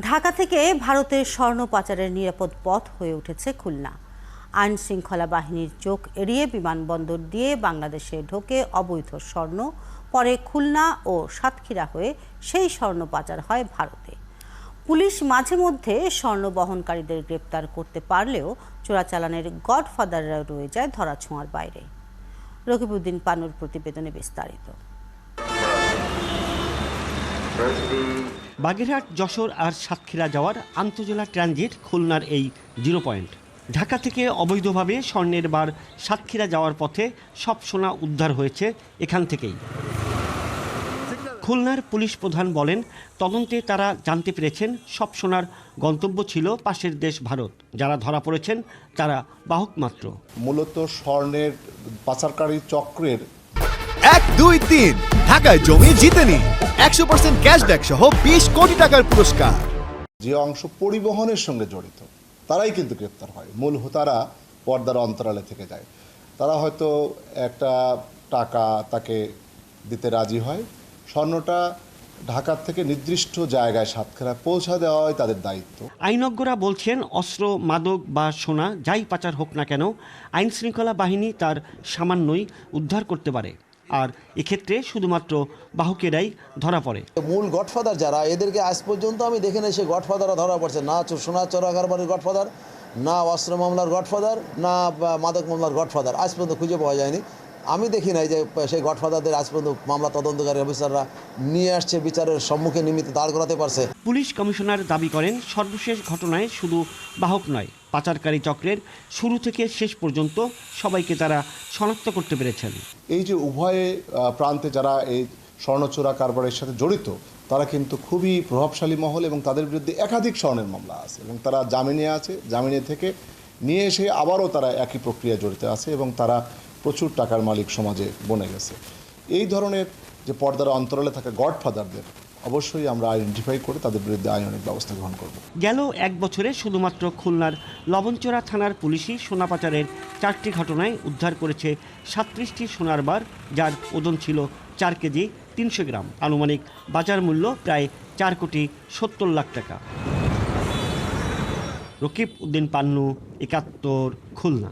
ঢাকা থেকে ভারতের স্বর্ণ পাচারের নিরাপদ পথ হয়ে উঠেছে খুলনা। আইন শৃঙ্খলা বাহিনীর চোখ এড়িয়ে বিমানবন্দর দিয়ে বাংলাদেশে ঢোকে অবৈধ স্বর্ণ, পরে খুলনা ও সাতক্ষীরা হয়ে সেই স্বর্ণ পাচার হয় ভারতে। পুলিশ মাঝে মধ্যে স্বর্ণ বহনকারীদের গ্রেপ্তার করতে পারলেও চোরাচালানের গডফাদাররা রয়ে যায় ধরাছোঁয়ার বাইরে। রকিবউদ্দিন পানুর প্রতিবেদনে বিস্তারিত। বাগেরহাট, যশোর আর সাতক্ষীরা যাওয়ার আন্তজেলা ট্রানজিট খুলনার এই জিরো পয়েন্ট। ঢাকা থেকে অবৈধভাবে স্বর্ণের বার সাতক্ষীরা যাওয়ার পথে সব সোনা উদ্ধার হয়েছে এখান থেকেই। খুলনার পুলিশ প্রধান বলেন, তদন্তে তারা জানতে পেরেছেন সব সোনার গন্তব্য ছিল পাশের দেশ ভারত। যারা ধরা পড়েছেন তারা বাহক মাত্র। মূলত স্বর্ণের পাচারকারী চক্রের 1, 2, 3 ঢাকায় জমি জিতে নিন 100% ক্যাশব্যাক সহ 20 কোটি টাকার পুরস্কার। যে অংশ পরিবহনের সঙ্গে জড়িত তারাই কিন্তু গ্রেপ্তার হয়। মূল হোতারা পর্দার অন্তরালে থেকে যায়। তারা হয়তো একটা টাকা তাকে দিতে রাজি হয়, স্বর্ণটা ঢাকার থেকে নির্দিষ্ট জায়গায় সাতক্ষীরা পৌঁছা দেওয়া হয় তাদের দায়িত্ব। আইনজ্ঞরা বলছেন, অস্ত্র, মাদক বা সোনা যাই পাচার হোক না কেন, আইন শৃঙ্খলা বাহিনী তার সামান্যই উদ্ধার করতে পারে। আর এক্ষেত্রে শুধুমাত্র বাহকেরাই ধরা পড়ে। মূল গডফাদার যারা, এদেরকে আজ পর্যন্ত আমি দেখে নেই সে গডফাদাররা ধরা পড়ছে না। সোনা চোরা কারবারের গডফাদার, না অস্ত্র মামলার গডফাদার, না মাদক মামলার গডফাদার আজ পর্যন্ত খুঁজে পাওয়া যায়নি। আমি দেখি নাই যে সেই গডফাদারদের আজ পর্যন্ত মামলা তদন্তকারী অফিসাররা নিয়ে আসছে, বিচারের সম্মুখে নিমিত্তে দাঁড় করাতে পারছে। পুলিশ কমিশনার দাবি করেন, সর্বশেষ ঘটনায় শুধু বাহক নয়, পাচারকারী চক্রের শুরু থেকে শেষ পর্যন্ত সবাইকে তারা শনাক্ত করতে পেরেছেন। এই যে উভয় প্রান্তে যারা এই স্বর্ণ চোরা কারবারের সাথে জড়িত, তারা কিন্তু খুবই প্রভাবশালী মহল এবং তাদের বিরুদ্ধে একাধিক স্বর্ণের মামলা আছে এবং তারা জামিনে আছে। জামিনে থেকে নিয়ে এসে আবারও তারা একই প্রক্রিয়া জড়িত আছে এবং তারা প্রচুর টাকার মালিক সমাজে বনে গেছে। এই ধরনের যে পর্দার অন্তরালে থাকা গডফাদারদের অবশ্যই আমরা আইডেন্টিফাই করে তাদের বিরুদ্ধে আইনানুগ ব্যবস্থা গ্রহণ করব। গেল এক বছরে শুধুমাত্র খুলনার লবণচোরা থানার পুলিশই সোনা পাচারের 4টি ঘটনায় উদ্ধার করেছে 37টি সোনার বার, যার ওজন ছিল 4 কেজি 300 গ্রাম। আনুমানিক বাজার মূল্য প্রায় 4,70,00,000 টাকা। রকিবউদ্দিন পান্নু, 71, খুলনা।